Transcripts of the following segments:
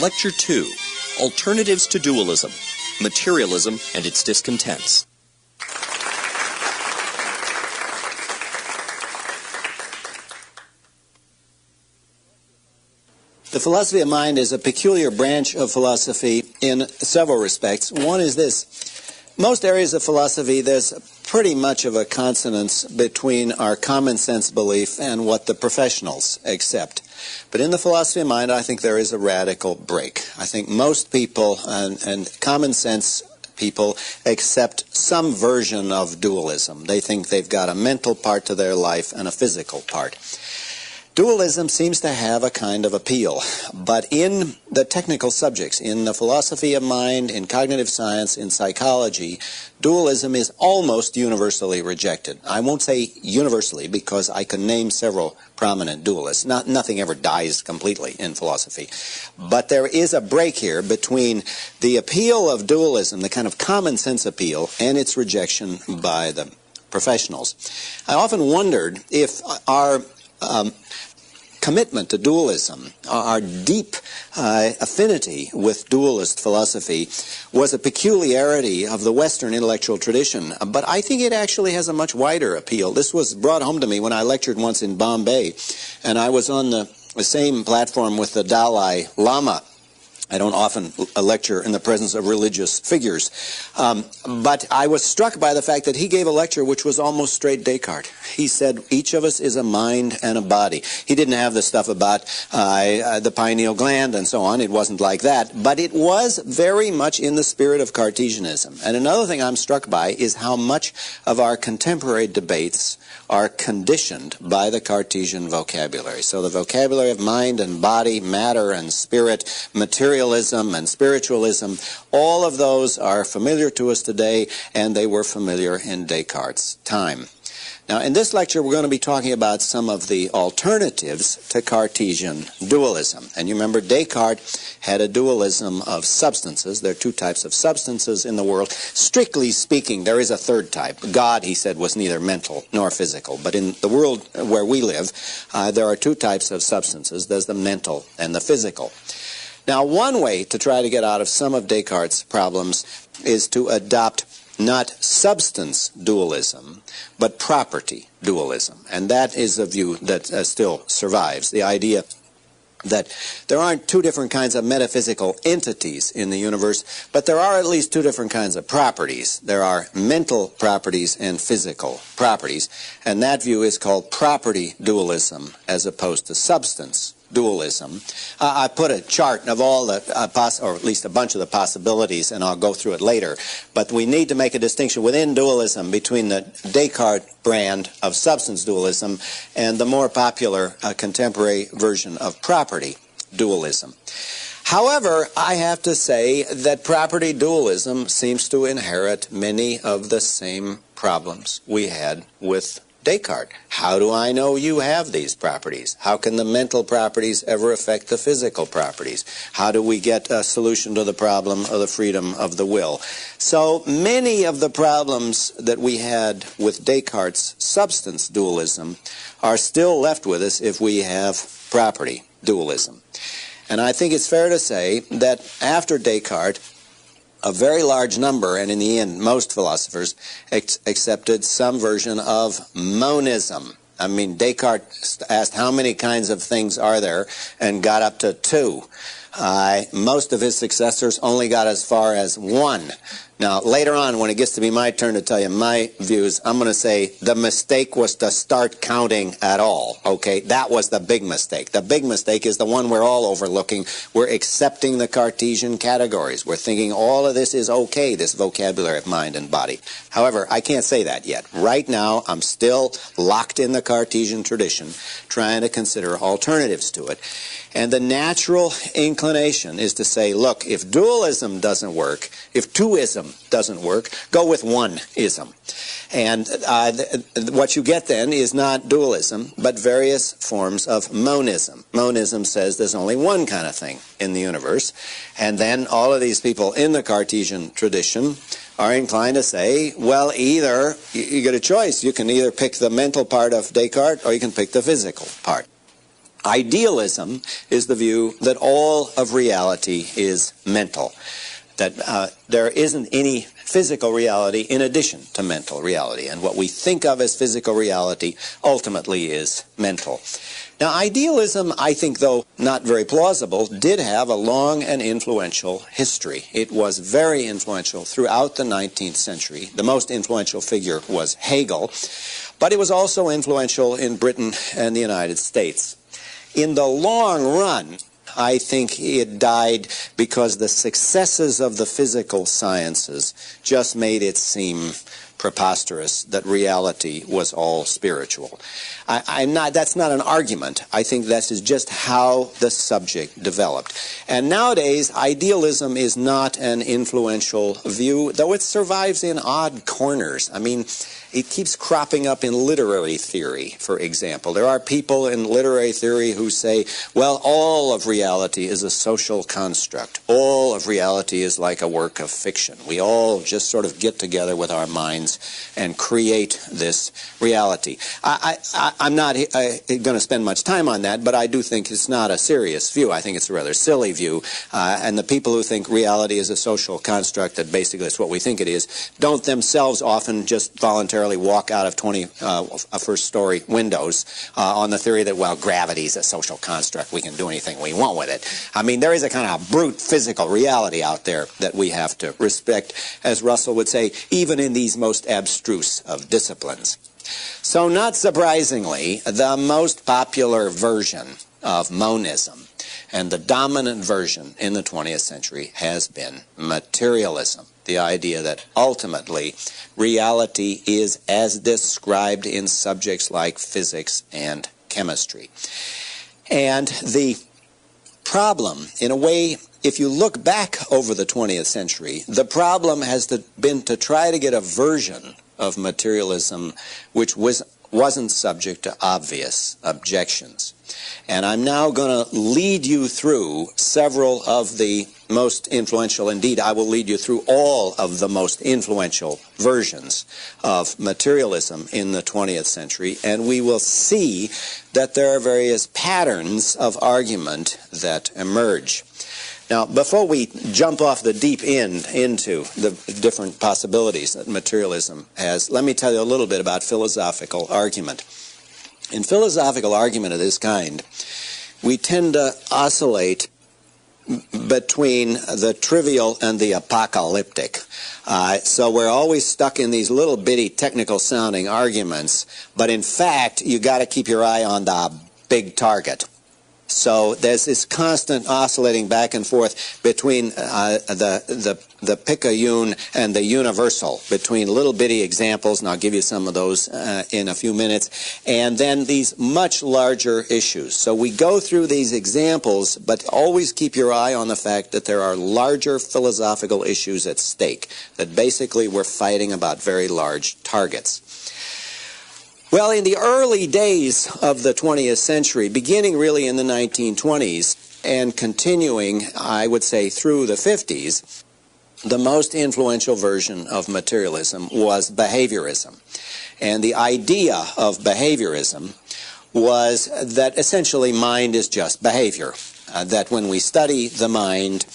Lecture 2, Alternatives to Dualism, Materialism and its Discontents. The philosophy of mind is a peculiar branch of philosophy in several respects. One is this. Most areas of philosophy, there's pretty much of a consonance between our common sense belief and what the professionals accept. But in the philosophy of mind, I think there is a radical break. I think most people and common sense people accept some version of dualism. They think they've got a mental part to their life and a physical part. Dualism seems to have a kind of appeal, but in the technical subjects, in the philosophy of mind, in cognitive science, in psychology, dualism is almost universally rejected. I won't say universally because I can name several prominent dualists. Nothing ever dies completely in philosophy. But there is a break here between the appeal of dualism, the kind of common sense appeal, and its rejection by the professionals. I often wondered if our commitment to dualism, our deep affinity with dualist philosophy was a peculiarity of the Western intellectual tradition, but I think it actually has a much wider appeal. This was brought home to me when I lectured once in Bombay, and I was on the same platform with the Dalai Lama. I don't often lecture in the presence of religious figures, but I was struck by the fact that he gave a lecture which was almost straight Descartes. He said, each of us is a mind and a body. He didn't have the stuff about the pineal gland and so on. It wasn't like that, but it was very much in the spirit of Cartesianism. And another thing I'm struck by is how much of our contemporary debates are conditioned by the Cartesian vocabulary. So the vocabulary of mind and body, matter and spirit, materialism and spiritualism, all of those are familiar to us today, and they were familiar in Descartes' time. Now, in this lecture, we're going to be talking about some of the alternatives to Cartesian dualism. And you remember Descartes had a dualism of substances. There are two types of substances in the world. Strictly speaking, there is a third type. God, he said, was neither mental nor physical. But in the world where we live, there are two types of substances. There's the mental and the physical. Now, one way to try to get out of some of Descartes' problems is to adopt not substance dualism, but property dualism. And that is a view that still survives. The idea that there aren't two different kinds of metaphysical entities in the universe, but there are at least two different kinds of properties. There are mental properties and physical properties. And that view is called property dualism as opposed to substance dualism. I put a chart of all the, or at least a bunch of the possibilities, and I'll go through it later. But we need to make a distinction within dualism between the Descartes brand of substance dualism and the more popular contemporary version of property dualism. However, I have to say that property dualism seems to inherit many of the same problems we had with Descartes. How do I know you have these properties? How can the mental properties ever affect the physical properties? How do we get a solution to the problem of the freedom of the will? So many of the problems that we had with Descartes' substance dualism are still left with us if we have property dualism. And I think it's fair to say that after Descartes, a very large number, and in the end most philosophers, accepted some version of monism. I mean, Descartes asked how many kinds of things are there and got up to 2. Most of his successors only got as far as 1. Now, later on, when it gets to be my turn to tell you my views, I'm going to say the mistake was to start counting at all, okay? That was the big mistake. The big mistake is the one we're all overlooking. We're accepting the Cartesian categories. We're thinking all of this is okay, this vocabulary of mind and body. However, I can't say that yet. Right now, I'm still locked in the Cartesian tradition, trying to consider alternatives to it. And the natural inclination is to say, look, if dualism doesn't work, if twoism doesn't work, go with one-ism. And what you get then is not dualism, but various forms of monism. Monism says there's only one kind of thing in the universe. And then all of these people in the Cartesian tradition are inclined to say, well, either you get a choice. You can either pick the mental part of Descartes or you can pick the physical part. Idealism is the view that all of reality is mental, that there isn't any physical reality in addition to mental reality, and what we think of as physical reality ultimately is mental. Now, idealism, I think, though not very plausible, did have a long and influential history. It was very influential throughout the 19th century. The most influential figure was Hegel, but it was also influential in Britain and the United States. In the long run, I think it died because the successes of the physical sciences just made it seem preposterous that reality was all spiritual. That's not an argument. I think this is just how the subject developed. And nowadays, idealism is not an influential view, though it survives in odd corners. I mean, it keeps cropping up in literary theory, for example. There are people in literary theory who say, well, all of reality is a social construct. All of reality is like a work of fiction. We all just sort of get together with our minds and create this reality. I'm not going to spend much time on that, but I do think it's not a serious view. I think it's a rather silly view. And the people who think reality is a social construct, that basically is what we think it is, don't themselves often just voluntarily walk out of 20 first-story windows on the theory that, well, gravity is a social construct. We can do anything we want with it. I mean, there is a kind of brute physical reality out there that we have to respect, as Russell would say, even in these most abstruse of disciplines. So, not surprisingly, the most popular version of monism and the dominant version in the 20th century has been materialism. The idea that ultimately reality is as described in subjects like physics and chemistry. And the problem, in a way, if you look back over the 20th century, the problem has been to try to get a version of materialism which wasn't subject to obvious objections. And I'm now going to lead you through several of the most influential, indeed I will lead you through all of the most influential versions of materialism in the 20th century, and we will see that there are various patterns of argument that emerge. Now, before we jump off the deep end into the different possibilities that materialism has, let me tell you a little bit about philosophical argument. In philosophical argument of this kind, we tend to oscillate between the trivial and the apocalyptic. So we're always stuck in these little bitty technical sounding arguments, but in fact, you got to keep your eye on the big target. So there's this constant oscillating back and forth between the picayune and the universal, between little bitty examples, and I'll give you some of those in a few minutes, and then these much larger issues. So we go through these examples, but always keep your eye on the fact that there are larger philosophical issues at stake, that basically we're fighting about very large targets. Well, in the early days of the 20th century, beginning really in the 1920s and continuing, I would say, through the 50s, the most influential version of materialism was behaviorism. And the idea of behaviorism was that essentially mind is just behavior, that when we study the mind,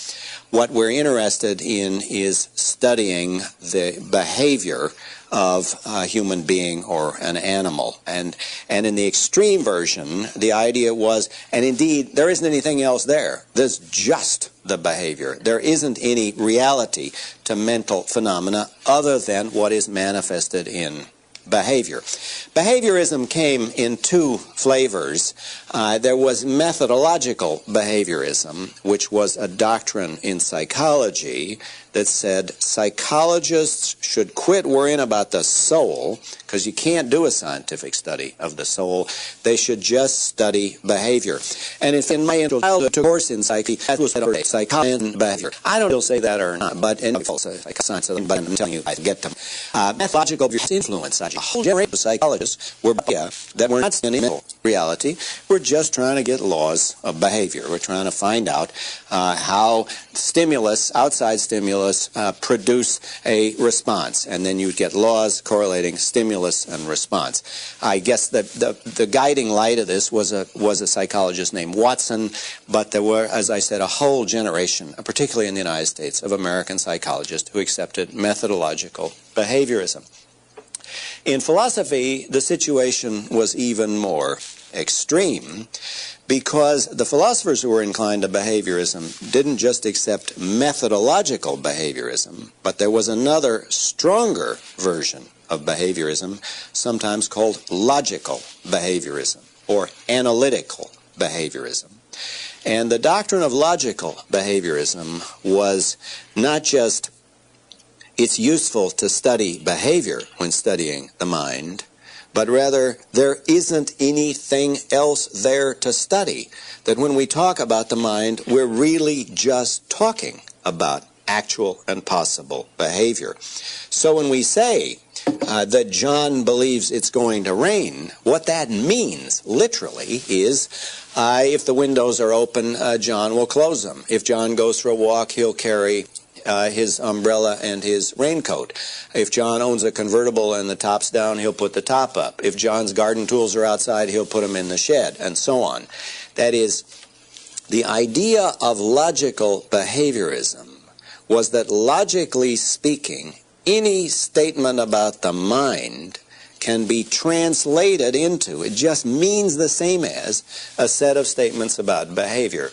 what we're interested in is studying the behavior of a human being or an animal. And in the extreme version, the idea was, and indeed, there isn't anything else there. There's just the behavior. There isn't any reality to mental phenomena other than what is manifested in behavior. Behaviorism came in two flavors. There was methodological behaviorism, which was a doctrine in psychology that said psychologists should quit worrying about the soul, because you can't do a scientific study of the soul. They should just study behavior. And if in my childhood course in psyche, that was psychology and behavior. I don't know if say that or not, but in science, but I'm telling you, I get them. Methodological influence. a whole generation of psychologists were that we're not studying reality. We're just trying to get laws of behavior. We're trying to find out how stimulus, outside stimulus, produce a response, and then you get laws correlating stimulus and response. I guess that the guiding light of this was a psychologist named Watson, but there were, as I said, a whole generation, particularly in the United States, of American psychologists who accepted methodological behaviorism. In philosophy, the situation was even more extreme, because the philosophers who were inclined to behaviorism didn't just accept methodological behaviorism, but there was another stronger version of behaviorism, sometimes called logical behaviorism or analytical behaviorism. And the doctrine of logical behaviorism was not just it's useful to study behavior when studying the mind, but rather there isn't anything else there to study. That when we talk about the mind, we're really just talking about actual and possible behavior. So when we say that John believes it's going to rain, what that means literally is if the windows are open, John will close them. If John goes for a walk, he'll carry his umbrella and his raincoat. If John owns a convertible and the top's down, he'll put the top up. If John's garden tools are outside, he'll put them in the shed, and so on. That is, the idea of logical behaviorism was that, logically speaking, any statement about the mind can be translated into, it just means the same as, a set of statements about behavior.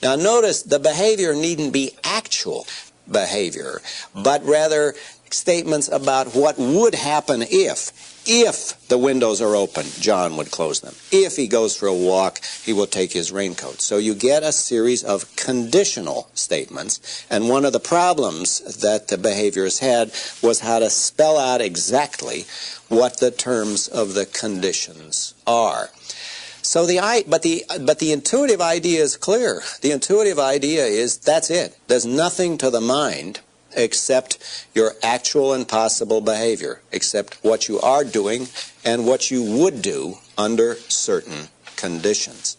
Now notice, the behavior needn't be actual behavior, but rather statements about what would happen if the windows are open, John would close them. If he goes for a walk, he will take his raincoat. So you get a series of conditional statements, and one of the problems that the behaviorists had was how to spell out exactly what the terms of the conditions are. So but the intuitive idea is clear. The intuitive idea is that's it. There's nothing to the mind except your actual and possible behavior, except what you are doing and what you would do under certain conditions.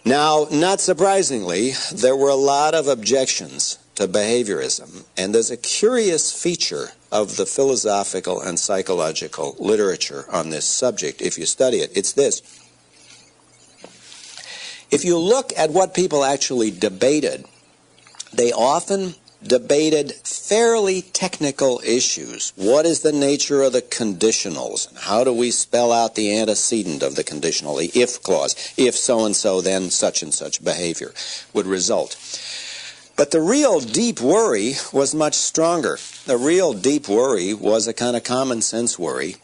Now, not surprisingly, there were a lot of objections to behaviorism, and there's a curious feature of the philosophical and psychological literature on this subject if you study it. It's this. If you look at what people actually debated, they often debated fairly technical issues. What is the nature of the conditionals? And how do we spell out the antecedent of the conditional, the if clause? If so-and-so, then such and such behavior would result. But the real deep worry was much stronger. The real deep worry was a kind of common sense worry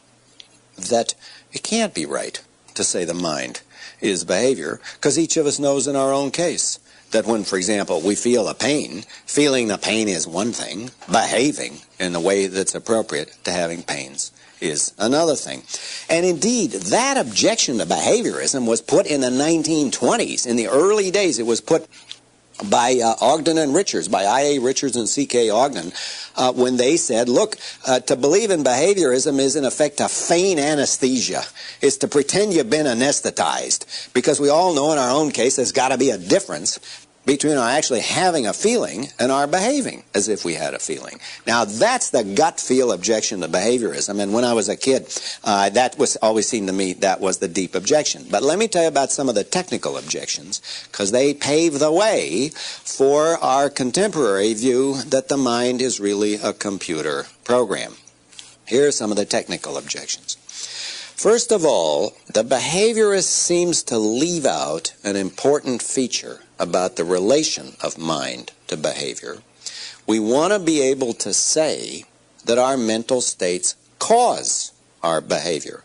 that it can't be right to say the mind is behavior, because each of us knows in our own case that when, for example, we feel a pain, feeling the pain is one thing, behaving in the way that's appropriate to having pains is another thing. And indeed, that objection to behaviorism was put in the 1920s. In the early days, it was put by Ogden and Richards, by I.A. Richards and C.K. Ogden, when they said, look, to believe in behaviorism is in effect to feign anesthesia. It's to pretend you've been anesthetized, because we all know in our own case there's got to be a difference between our actually having a feeling and our behaving as if we had a feeling. Now, that's the gut feel objection to behaviorism, and when I was a kid, that was always seemed to me that was the deep objection. But let me tell you about some of the technical objections, because they pave the way for our contemporary view that the mind is really a computer program. Here are some of the technical objections. First of all, the behaviorist seems to leave out an important feature about the relation of mind to behavior. We want to be able to say that our mental states cause our behavior.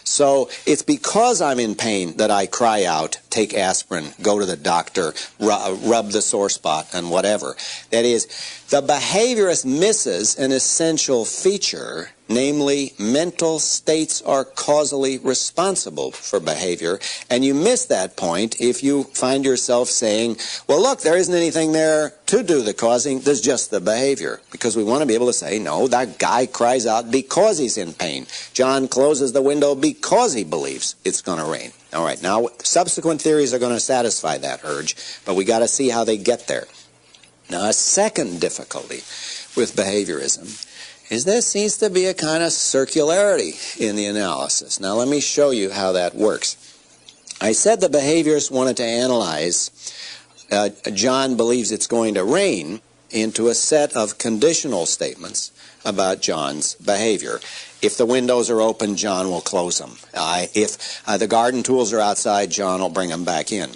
So it's because I'm in pain that I cry out, take aspirin, go to the doctor, rub the sore spot, and whatever. That is, the behaviorist misses an essential feature namely mental states are causally responsible for behavior, and you miss that point if you find yourself saying, well, look, there isn't anything there to do the causing, there's just the behavior. Because we want to be able to say, no, that guy cries out because he's in pain. John closes the window because he believes it's going to rain. All right, now subsequent theories are going to satisfy that urge, but we got to see how they get there. Now, a second difficulty with behaviorism is there seems to be a kind of circularity in the analysis. Now, let me show you how that works. I said the behaviorists wanted to analyze John believes it's going to rain into a set of conditional statements about John's behavior. If the windows are open, John will close them. If the garden tools are outside, John will bring them back in.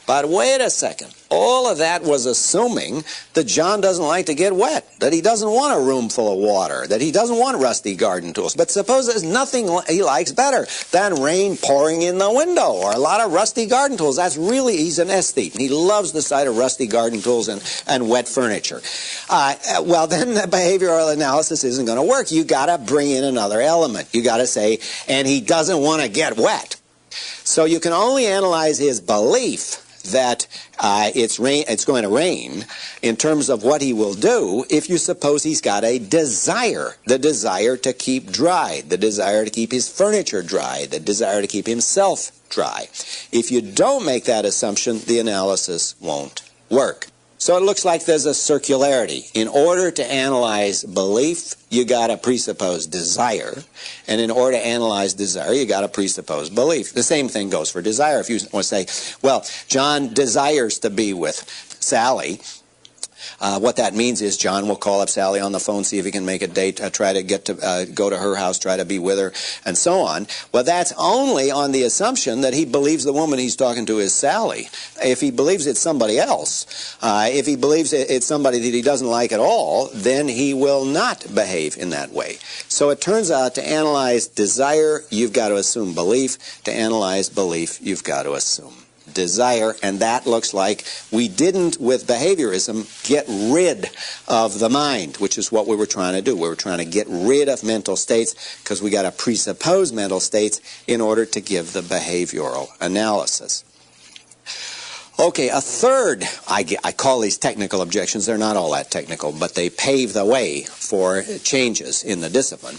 But wait a second. All of that was assuming that John doesn't like to get wet, that he doesn't want a room full of water, that he doesn't want rusty garden tools. But suppose there's nothing he likes better than rain pouring in the window or a lot of rusty garden tools. He's an aesthete. He loves the sight of rusty garden tools and wet furniture. Well, then the behavioral analysis isn't going to work. You got to bring in another element. You got to say, and he doesn't want to get wet. So you can only analyze his belief that it's going to rain in terms of what he will do if you suppose he's got a desire, the desire to keep dry, the desire to keep his furniture dry, the desire to keep himself dry. If you don't make that assumption, the analysis won't work. So it looks like there's a circularity. In order to analyze belief, you got to presuppose desire. And in order to analyze desire, you got to presuppose belief. The same thing goes for desire. If you want to say, well, John desires to be with Sally, what that means is John will call up Sally on the phone, see if he can make a date, try to get to go to her house, try to be with her, and so on. Well, that's only on the assumption that he believes the woman he's talking to is Sally. If he believes it's somebody else, if he believes it's somebody that he doesn't like at all, then he will not behave in that way. So it turns out to analyze desire, you've got to assume belief. To analyze belief, you've got to assume desire, and that looks like we didn't, with behaviorism, get rid of the mind, which is what we were trying to do. We were trying to get rid of mental states because we got to presuppose mental states in order to give the behavioral analysis. Okay, a third, I call these technical objections. They're not all that technical, but they pave the way for changes in the discipline.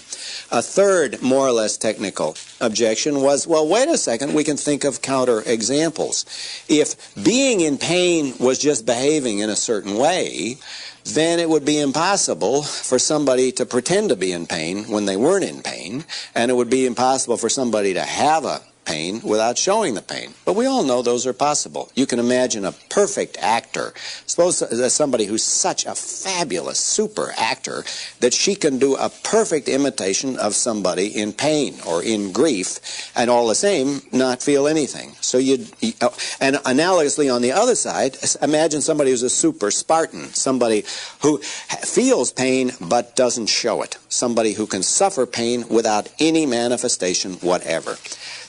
A third, more or less technical objection was, well, wait a second, we can think of counter examples. If being in pain was just behaving in a certain way, then it would be impossible for somebody to pretend to be in pain when they weren't in pain, and it would be impossible for somebody to have a pain without showing the pain. But we all know those are possible. You can imagine a perfect actor. Suppose there's somebody who's such a fabulous super actor that she can do a perfect imitation of somebody in pain or in grief and all the same not feel anything. So and analogously on the other side, imagine somebody who's a super Spartan, somebody who feels pain but doesn't show it, somebody who can suffer pain without any manifestation whatever.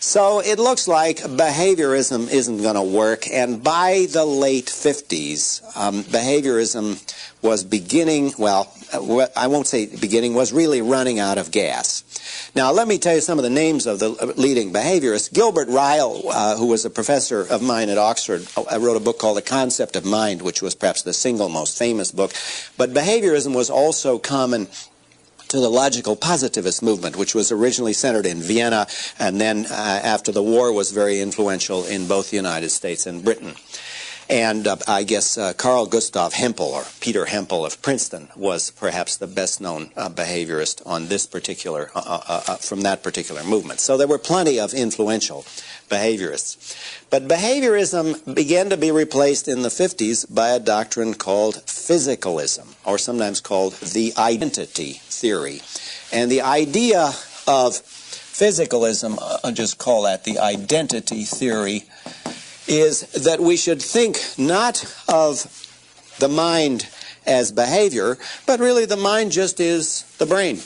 So it looks like behaviorism isn't going to work, and by the late 50s, behaviorism was beginning, well, I won't say beginning, was really running out of gas. Now, let me tell you some of the names of the leading behaviorists. Gilbert Ryle, who was a professor of mine at Oxford, wrote a book called The Concept of Mind, which was perhaps the single most famous book. But behaviorism was also common to the logical positivist movement, which was originally centered in Vienna, and then after the war was very influential in both the United States and Britain. And I guess Carl Gustav Hempel, or Peter Hempel of Princeton, was perhaps the best-known behaviorist on this particular, from that particular movement. So there were plenty of influential behaviorists. But behaviorism began to be replaced in the 50s by a doctrine called physicalism, or sometimes called the identity theory. And the idea of physicalism, I'll just call that the identity theory, is that we should think not of the mind as behavior, but really the mind just is the brain.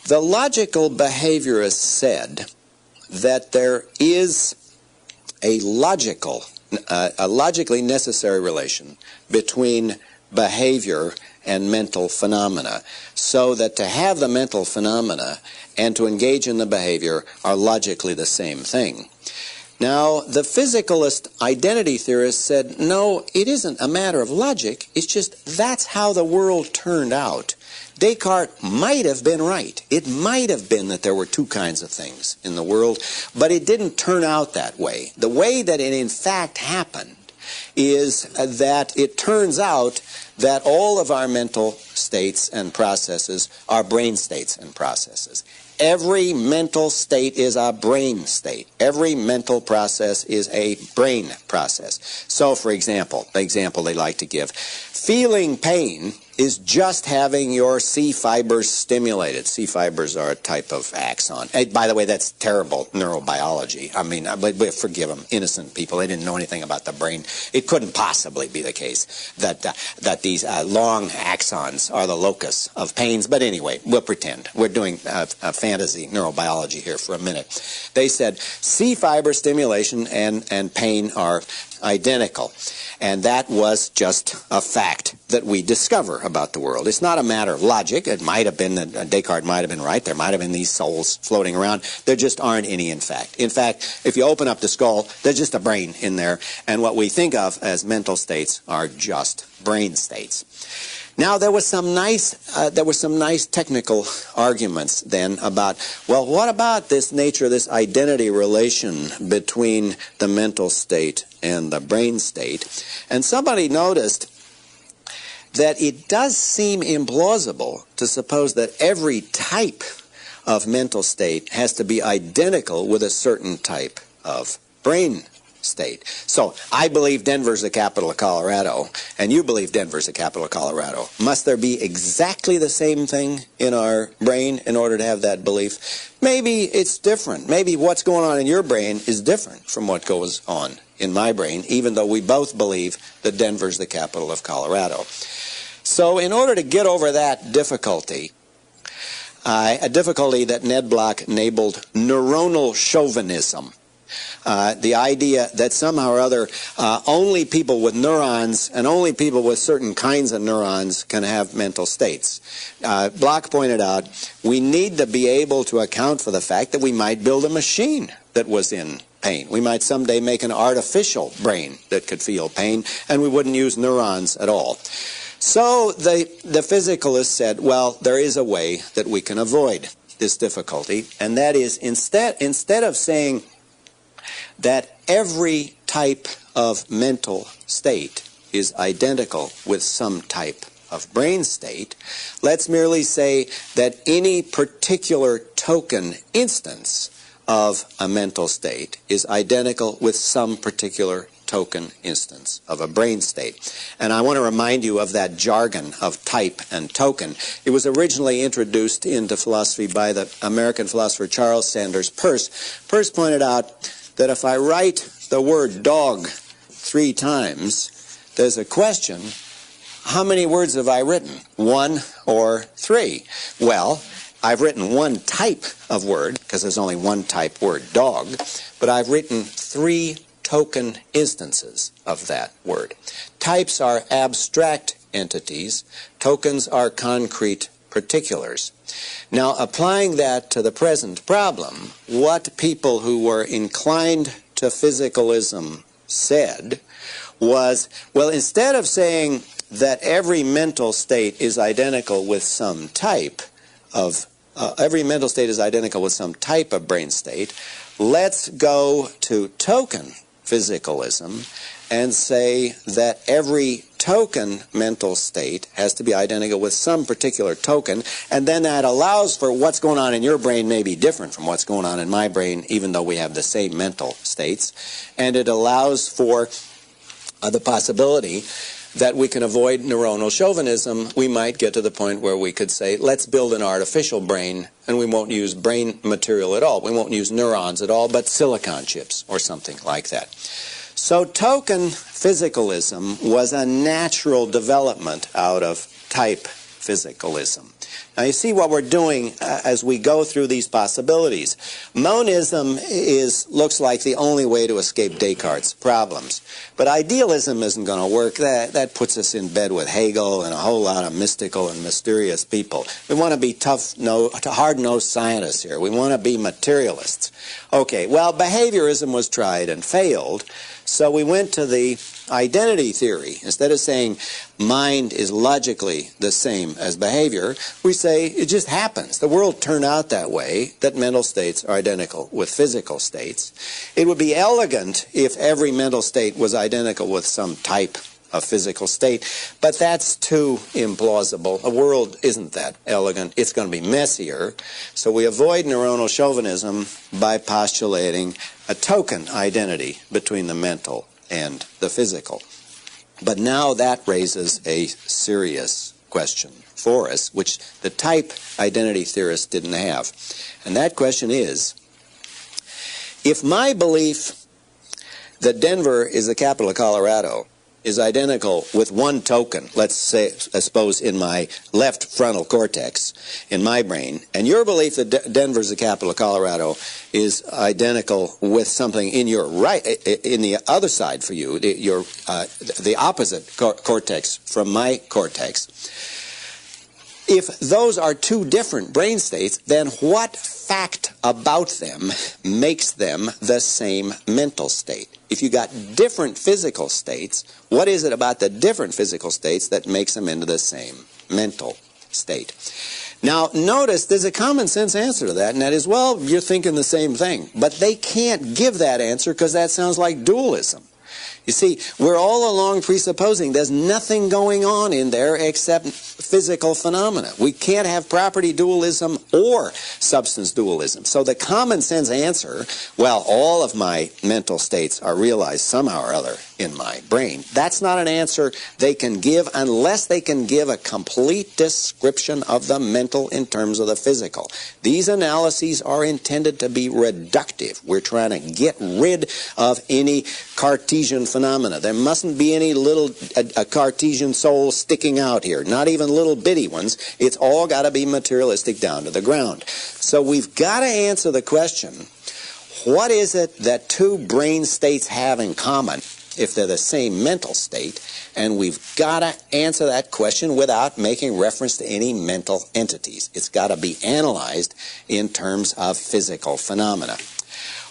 The logical behaviorist said that there is a logically necessary relation between behavior and mental phenomena, so that to have the mental phenomena and to engage in the behavior are logically the same thing. Now, the physicalist identity theorists said, no, it isn't a matter of logic, it's just that's how the world turned out. Descartes might have been right. It might have been that there were two kinds of things in the world, but it didn't turn out that way. The way that it in fact happened is that it turns out that all of our mental states and processes are brain states and processes. Every mental state is a brain state. Every mental process is a brain process. So, for example, the example they like to give, feeling pain is just having your C fibers stimulated. C fibers are a type of axon. Hey, by the way, that's terrible neurobiology. I mean, but forgive them, innocent people. They didn't know anything about the brain. It couldn't possibly be the case that these long axons are the locus of pains. But anyway, we'll pretend. We're doing fantasy neurobiology here for a minute. They said C fiber stimulation and pain are identical. And that was just a fact that we discover about the world. It's not a matter of logic. It might have been that Descartes might have been right. There might have been these souls floating around. There just aren't any in fact. In fact, if you open up the skull, there's just a brain in there. And what we think of as mental states are just brain states. Now, there was some nice technical arguments then about, well, what about this nature, this identity relation between the mental state and the brain state? And somebody noticed that it does seem implausible to suppose that every type of mental state has to be identical with a certain type of brain state. So I believe Denver's the capital of Colorado, and you believe Denver's the capital of Colorado. Must there be exactly the same thing in our brain in order to have that belief? Maybe it's different. Maybe what's going on in your brain is different from what goes on in my brain, even though we both believe that Denver's the capital of Colorado. So in order to get over that difficulty, a difficulty that Ned Block labeled neuronal chauvinism, the idea that somehow or other only people with neurons and only people with certain kinds of neurons can have mental states. Block pointed out we need to be able to account for the fact that we might build a machine that was in pain. We might someday make an artificial brain that could feel pain, and we wouldn't use neurons at all. So the physicalists said, well, there is a way that we can avoid this difficulty, and that is instead of saying that every type of mental state is identical with some type of brain state, let's merely say that any particular token instance of a mental state is identical with some particular token instance of a brain state. And I want to remind you of that jargon of type and token. It was originally introduced into philosophy by the American philosopher Charles Sanders Peirce. Peirce pointed out that if I write the word dog 3 times, there's a question, how many words have I written? 1 or 3? Well, I've written one type of word, because there's only one type word, dog, but I've written 3 token instances of that word. Types are abstract entities. Tokens are concrete particulars. Now, applying that to the present problem, what people who were inclined to physicalism said was, well, instead of saying that every mental state is identical with some type of brain state, let's go to token physicalism and say that every token mental state has to be identical with some particular token, and then that allows for what's going on in your brain may be different from what's going on in my brain, even though we have the same mental states, and it allows for the possibility that we can avoid neuronal chauvinism. We might get to the point where we could say, let's build an artificial brain, and we won't use brain material at all. We won't use neurons at all, but silicon chips or something like that. So token physicalism was a natural development out of type physicalism. Now you see what we're doing as we go through these possibilities. Monism looks like the only way to escape Descartes' problems. But idealism isn't going to work. That puts us in bed with Hegel and a whole lot of mystical and mysterious people. We want to be hard-nosed scientists here. We want to be materialists. Okay, well, behaviorism was tried and failed, so we went to the identity theory. Instead of saying mind is logically the same as behavior, we say it just happens. The world turned out that way, that mental states are identical with physical states. It would be elegant if every mental state was identical with some type of physical state, but that's too implausible. The world isn't that elegant. It's going to be messier. So we avoid neuronal chauvinism by postulating a token identity between the mental and the physical. But now that raises a serious question for us, which the type identity theorists didn't have. And that question is, if my belief that Denver is the capital of Colorado is identical with one token, let's say, I suppose, in my left frontal cortex, in my brain, and your belief that Denver's the capital of Colorado is identical with something in your right, in the other side for you, the opposite cortex from my cortex. If those are two different brain states, then what fact about them makes them the same mental state? If you got different physical states, what is it about the different physical states that makes them into the same mental state? Now, notice there's a common sense answer to that, and that is, well, you're thinking the same thing. But they can't give that answer because that sounds like dualism. You see, we're all along presupposing there's nothing going on in there except physical phenomena. We can't have property dualism or substance dualism. So the common sense answer, well, all of my mental states are realized somehow or other in my brain, that's not an answer they can give unless they can give a complete description of the mental in terms of the physical. These analyses are intended to be reductive. We're trying to get rid of any Cartesian phenomena. There mustn't be any little a Cartesian soul sticking out here, not even little bitty ones. It's all got to be materialistic down to the ground. So we've got to answer the question, what is it that two brain states have in common if they're the same mental state? And we've got to answer that question without making reference to any mental entities. It's got to be analyzed in terms of physical phenomena.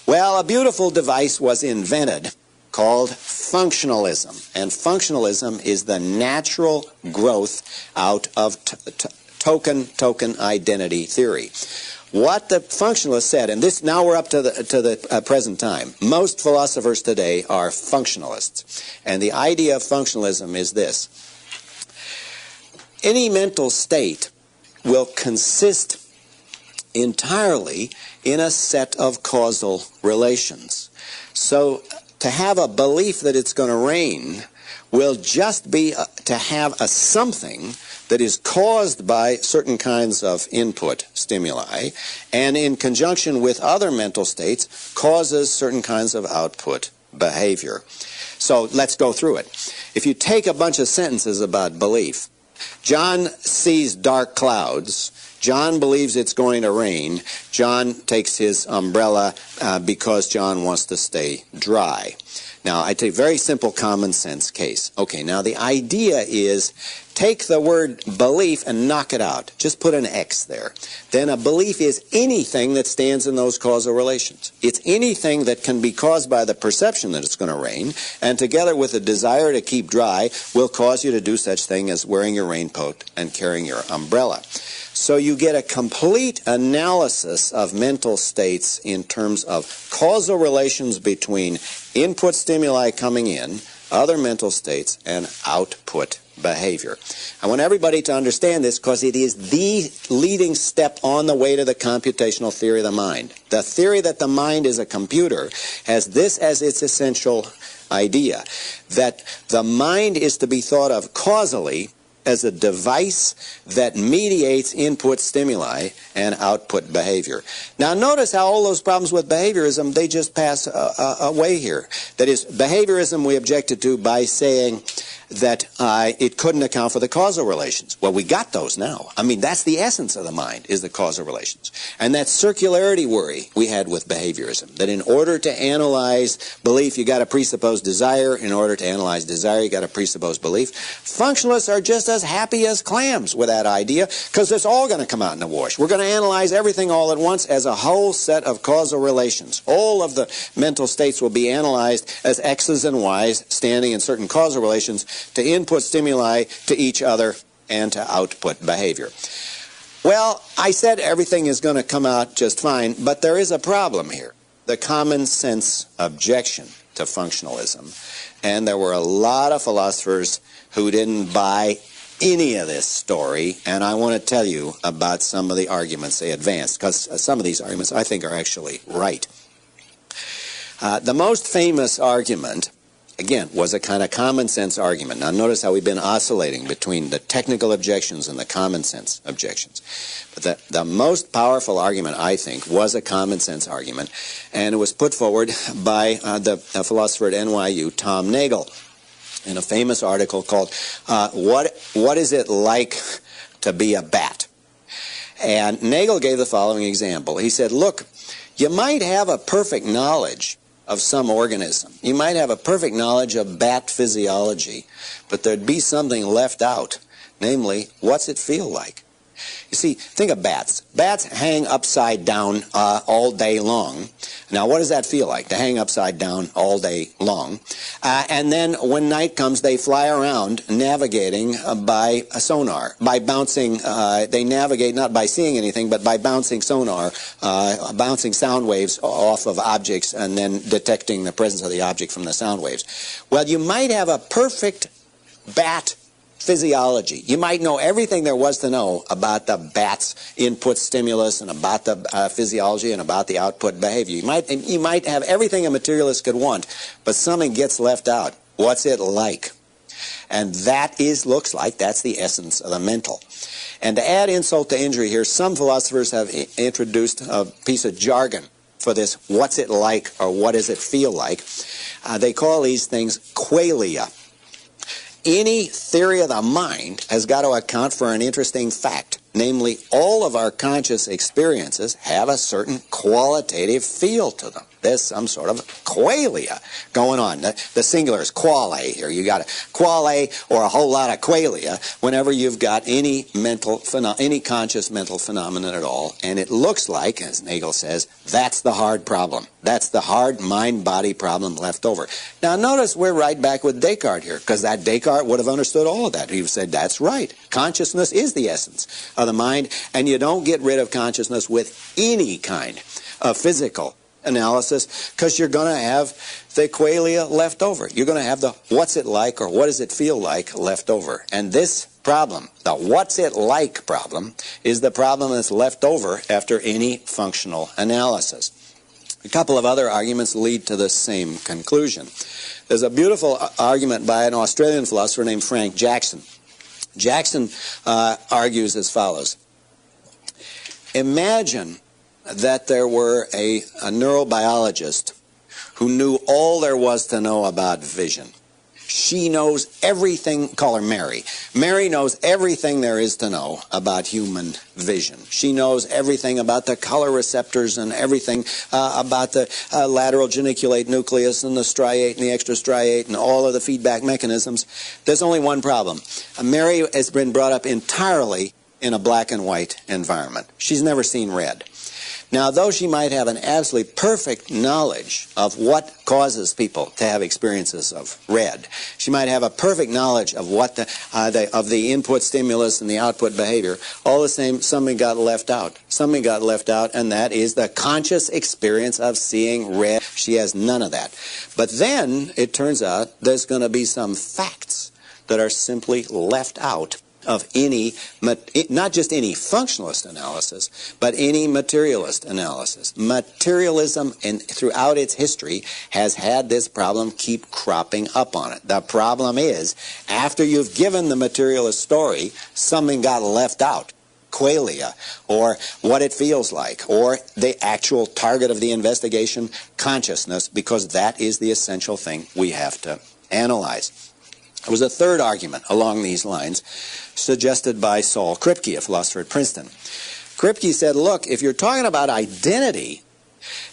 Well, a beautiful device was invented called functionalism. And functionalism is the natural growth out of token identity theory. What the functionalists said, and this now we're up to the present time, most philosophers today are functionalists. And the idea of functionalism is this. Any mental state will consist entirely in a set of causal relations. So to have a belief that it's going to rain will just be to have a something that is caused by certain kinds of input stimuli and in conjunction with other mental states causes certain kinds of output behavior. So let's go through it. If you take a bunch of sentences about belief, John sees dark clouds. John believes it's going to rain. John takes his umbrella because John wants to stay dry. Now, I take a very simple common sense case. Okay, now the idea is take the word belief and knock it out. Just put an X there. Then a belief is anything that stands in those causal relations. It's anything that can be caused by the perception that it's going to rain, and together with a desire to keep dry will cause you to do such thing as wearing your raincoat and carrying your umbrella. So you get a complete analysis of mental states in terms of causal relations between input stimuli coming in, other mental states, and output behavior. I want everybody to understand this because it is the leading step on the way to the computational theory of the mind. The theory that the mind is a computer has this as its essential idea, that the mind is to be thought of causally as a device that mediates input stimuli and output behavior. Now notice how all those problems with behaviorism, they just pass away here. That is, behaviorism we objected to by saying that it couldn't account for the causal relations. Well, we got those now. I mean, that's the essence of the mind, is the causal relations. And that circularity worry we had with behaviorism, that in order to analyze belief, you got to presuppose desire. In order to analyze desire, you got to presuppose belief. Functionalists are just as happy as clams with that idea, because it's all going to come out in the wash. We're going to analyze everything all at once as a whole set of causal relations. All of the mental states will be analyzed as X's and Y's standing in certain causal relations to input stimuli to each other and to output behavior. Well, I said everything is going to come out just fine, but there is a problem here. The common sense objection to functionalism. And there were a lot of philosophers who didn't buy any of this story, and I want to tell you about some of the arguments they advanced, because some of these arguments I think are actually right. The most famous argument, again, was a kind of common sense argument. Now notice how we've been oscillating between the technical objections and the common sense objections. But the most powerful argument, I think, was a common sense argument, and it was put forward by the philosopher at NYU, Tom Nagel, in a famous article called What is it like to be a bat? And Nagel gave the following example. He said, look, you might have a perfect knowledge of some organism. You might have a perfect knowledge of bat physiology, but there'd be something left out, namely, what's it feel like? You see, think of bats. Bats hang upside down all day long. Now, what does that feel like, to hang upside down all day long? And then when night comes, they fly around navigating by a sonar, by bouncing. They navigate not by seeing anything, but by bouncing sonar, bouncing sound waves off of objects and then detecting the presence of the object from the sound waves. Well, you might have a perfect bat physiology. You might know everything there was to know about the bat's input stimulus and about the physiology and about the output behavior. You might have everything a materialist could want, but something gets left out. What's it like? And that looks like that's the essence of the mental. And to add insult to injury here, some philosophers have introduced a piece of jargon for this what's it like or what does it feel like. They call these things qualia. Any theory of the mind has got to account for an interesting fact. Namely, all of our conscious experiences have a certain qualitative feel to them. There's some sort of qualia going on. The singular is quale here. You got a quale or a whole lot of qualia whenever you've got any conscious mental phenomenon at all. And it looks like, as Nagel says, that's the hard problem. That's the hard mind-body problem left over. Now notice we're right back with Descartes here, because that Descartes would have understood all of that. He said, that's right. Consciousness is the essence of the mind, and you don't get rid of consciousness with any kind of physical analysis, because you're going to have the qualia left over. You're going to have the what's it like or what does it feel like left over. And this problem, the what's it like problem, is the problem that's left over after any functional analysis. A couple of other arguments lead to the same conclusion. There's a beautiful argument by an Australian philosopher named Frank Jackson. Jackson argues as follows. Imagine that there were a neurobiologist who knew all there was to know about vision. She knows everything, call her Mary. Mary knows everything there is to know about human vision. She knows everything about the color receptors and everything about the lateral geniculate nucleus and the striate and the extrastriate and all of the feedback mechanisms. There's only one problem. Mary has been brought up entirely in a black and white environment. She's never seen red. Now, though she might have an absolutely perfect knowledge of what causes people to have experiences of red, she might have a perfect knowledge of what the input stimulus and the output behavior, all the same, something got left out. Something got left out, and that is the conscious experience of seeing red. She has none of that. But then, it turns out, there's going to be some facts that are simply left out of any, not just any functionalist analysis, but any materialist analysis. Materialism, throughout its history, has had this problem keep cropping up on it. The problem is, after you've given the materialist story, something got left out. Qualia, or what it feels like, or the actual target of the investigation, consciousness, because that is the essential thing we have to analyze. There was a third argument along these lines suggested by Saul Kripke, a philosopher at Princeton. Kripke said, look, if you're talking about identity,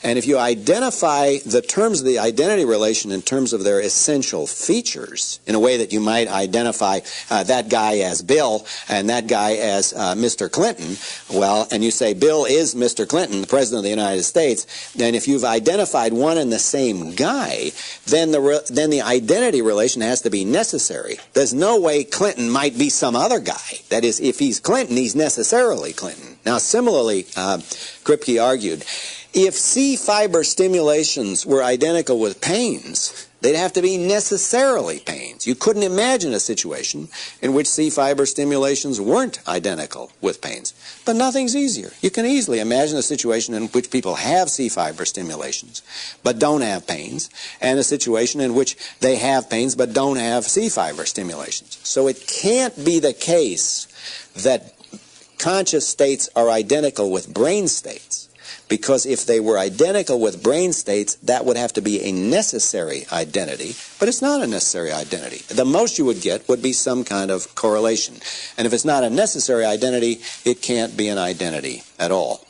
and if you identify the terms of the identity relation in terms of their essential features, in a way that you might identify that guy as Bill and that guy as Mr. Clinton, well, and you say Bill is Mr. Clinton, the President of the United States, then if you've identified one and the same guy, then the identity relation has to be necessary. There's no way Clinton might be some other guy. That is, if he's Clinton, he's necessarily Clinton. Now, similarly, Kripke argued, if C fiber stimulations were identical with pains, they'd have to be necessarily pains. You couldn't imagine a situation in which C fiber stimulations weren't identical with pains. But nothing's easier. You can easily imagine a situation in which people have C fiber stimulations but don't have pains, and a situation in which they have pains but don't have C fiber stimulations. So it can't be the case that conscious states are identical with brain states. Because if they were identical with brain states, that would have to be a necessary identity, but it's not a necessary identity. The most you would get would be some kind of correlation. And if it's not a necessary identity, it can't be an identity at all.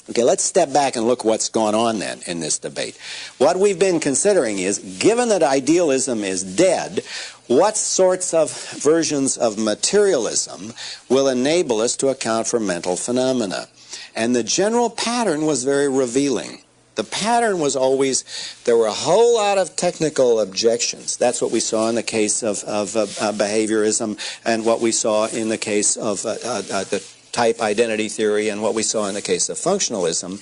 Okay, let's step back and look what's going on then in this debate. What we've been considering is, given that idealism is dead, what sorts of versions of materialism will enable us to account for mental phenomena? And the general pattern was very revealing. The pattern was always, there were a whole lot of technical objections. That's what we saw in the case of behaviorism, and what we saw in the case of the type identity theory, and what we saw in the case of functionalism.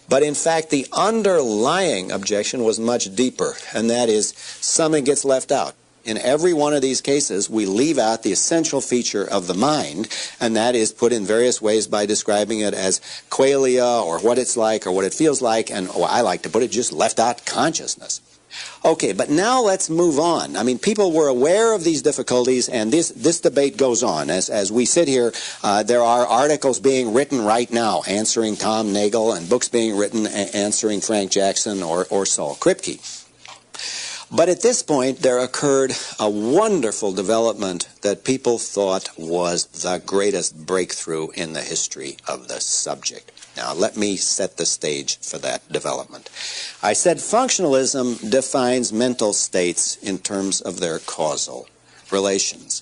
But in fact, the underlying objection was much deeper, and that is, something gets left out. In every one of these cases, we leave out the essential feature of the mind, and that is put in various ways by describing it as qualia, or what it's like, or what it feels like, and I like to put it, just left out consciousness. Okay, but now let's move on. I mean, people were aware of these difficulties, and this debate goes on. As we sit here, there are articles being written right now answering Tom Nagel, and books being written answering Frank Jackson or Saul Kripke. But at this point, there occurred a wonderful development that people thought was the greatest breakthrough in the history of the subject. Now, let me set the stage for that development. I said functionalism defines mental states in terms of their causal relations.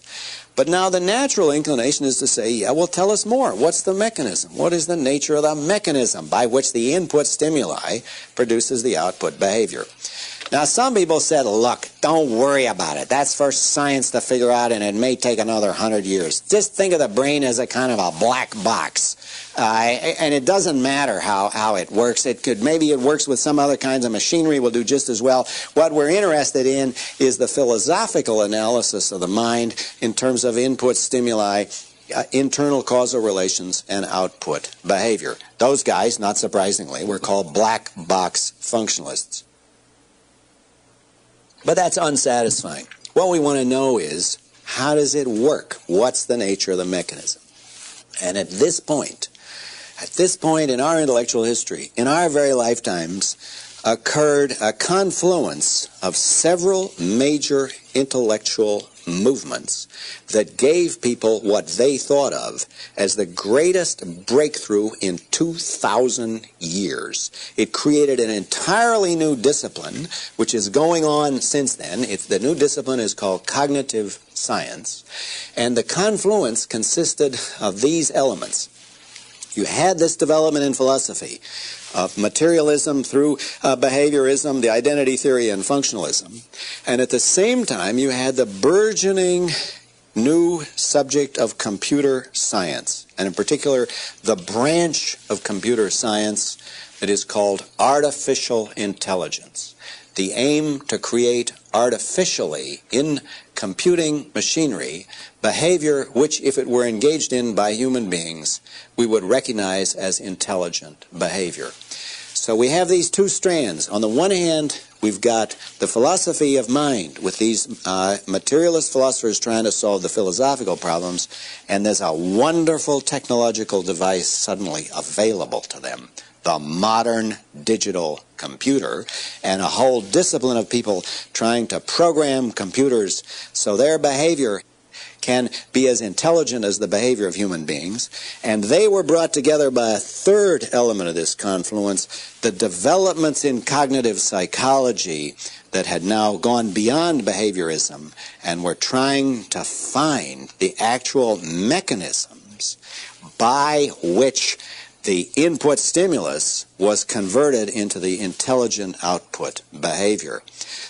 But now the natural inclination is to say, yeah, well, tell us more. What's the mechanism? What is the nature of the mechanism by which the input stimuli produces the output behavior? Now, some people said, look, don't worry about it. That's for science to figure out, and it may take another 100 years. Just think of the brain as a kind of a black box. And it doesn't matter how it works. Maybe it works with some other kinds of machinery, will do just as well. What we're interested in is the philosophical analysis of the mind in terms of input stimuli, internal causal relations, and output behavior. Those guys, not surprisingly, were called black box functionalists. But that's unsatisfying. What we want to know is, how does it work? What's the nature of the mechanism? And at this point in our intellectual history, in our very lifetimes, occurred a confluence of several major intellectual movements that gave people what they thought of as the greatest breakthrough in 2,000 years. It created an entirely new discipline, which is going on since then. The new discipline is called cognitive science, and the confluence consisted of these elements. You had this development in philosophy of materialism through behaviorism, the identity theory, and functionalism. And at the same time, you had the burgeoning new subject of computer science, and in particular, the branch of computer science that is called artificial intelligence. The aim to create artificially in computing machinery behavior which, if it were engaged in by human beings, we would recognize as intelligent behavior. So we have these two strands. On the one hand, we've got the philosophy of mind with these materialist philosophers trying to solve the philosophical problems, and there's a wonderful technological device suddenly available to them, the modern digital computer, and a whole discipline of people trying to program computers so their behavior can be as intelligent as the behavior of human beings. And they were brought together by a third element of this confluence, the developments in cognitive psychology that had now gone beyond behaviorism and were trying to find the actual mechanisms by which the input stimulus was converted into the intelligent output behavior.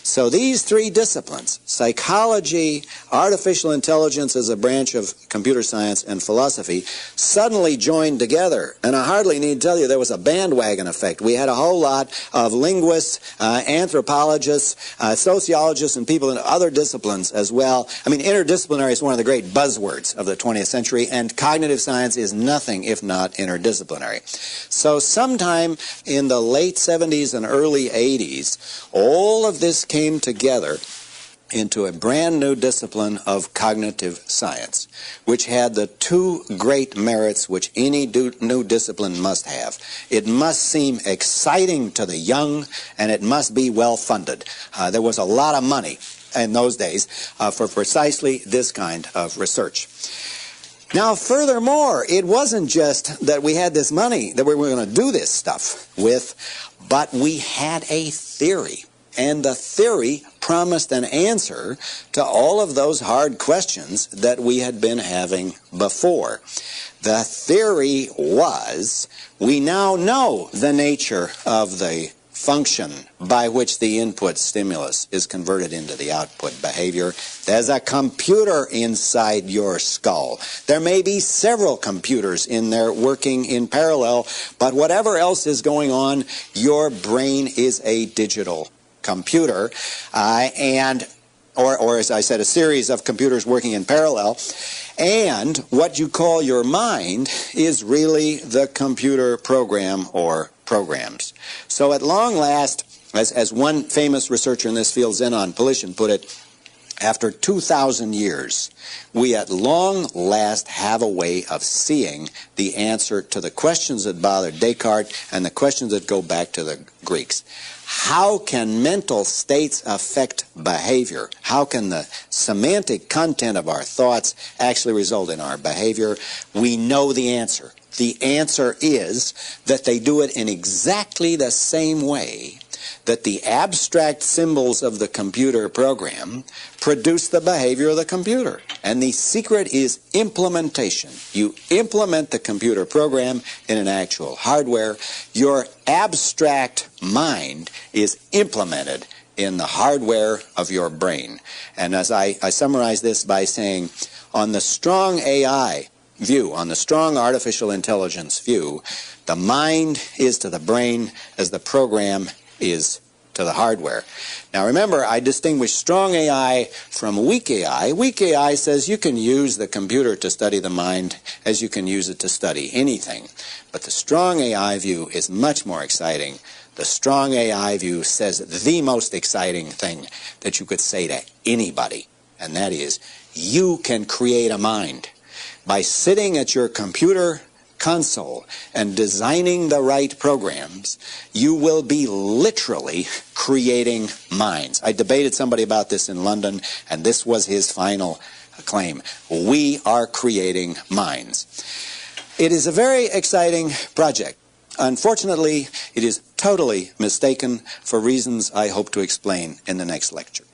So these three disciplines, psychology, artificial intelligence as a branch of computer science, and philosophy, suddenly joined together. And I hardly need to tell you there was a bandwagon effect. We had a whole lot of linguists, anthropologists, sociologists, and people in other disciplines as well. I mean, interdisciplinary is one of the great buzzwords of the 20th century, and cognitive science is nothing if not interdisciplinary. So sometime in the late 70s and early 80s, all of this came together into a brand new discipline of cognitive science, which had the two great merits which any new discipline must have. It must seem exciting to the young, and it must be well funded. There was a lot of money in those days for precisely this kind of research. Now, furthermore, it wasn't just that we had this money that we were going to do this stuff with, but we had a theory. And the theory promised an answer to all of those hard questions that we had been having before. The theory was, we now know the nature of the function by which the input stimulus is converted into the output behavior. There's a computer inside your skull. There may be several computers in there working in parallel, but whatever else is going on, your brain is a digital computer, or as I said, a series of computers working in parallel. And what you call your mind is really the computer program or programs. So at long last, as one famous researcher in this field, Zenon Polishin, put it, after 2,000 years, we at long last have a way of seeing the answer to the questions that bothered Descartes and the questions that go back to the Greeks. How can mental states affect behavior? How can the semantic content of our thoughts actually result in our behavior? We know the answer. The answer is that they do it in exactly the same way that the abstract symbols of the computer program produce the behavior of the computer. And the secret is implementation. You implement the computer program in an actual hardware. Your abstract mind is implemented in the hardware of your brain. And as I summarize this by saying, on the strong AI view, on the strong artificial intelligence view, the mind is to the brain as the program is to the hardware. Now remember, I distinguish strong AI from weak AI. Weak AI says you can use the computer to study the mind as you can use it to study anything. But the strong AI view is much more exciting. The strong AI view says the most exciting thing that you could say to anybody, and that is, you can create a mind. By sitting at your computer console and designing the right programs, you will be literally creating minds. I debated somebody about this in London, and this was his final claim. We are creating minds. It is a very exciting project. Unfortunately, it is totally mistaken for reasons I hope to explain in the next lecture.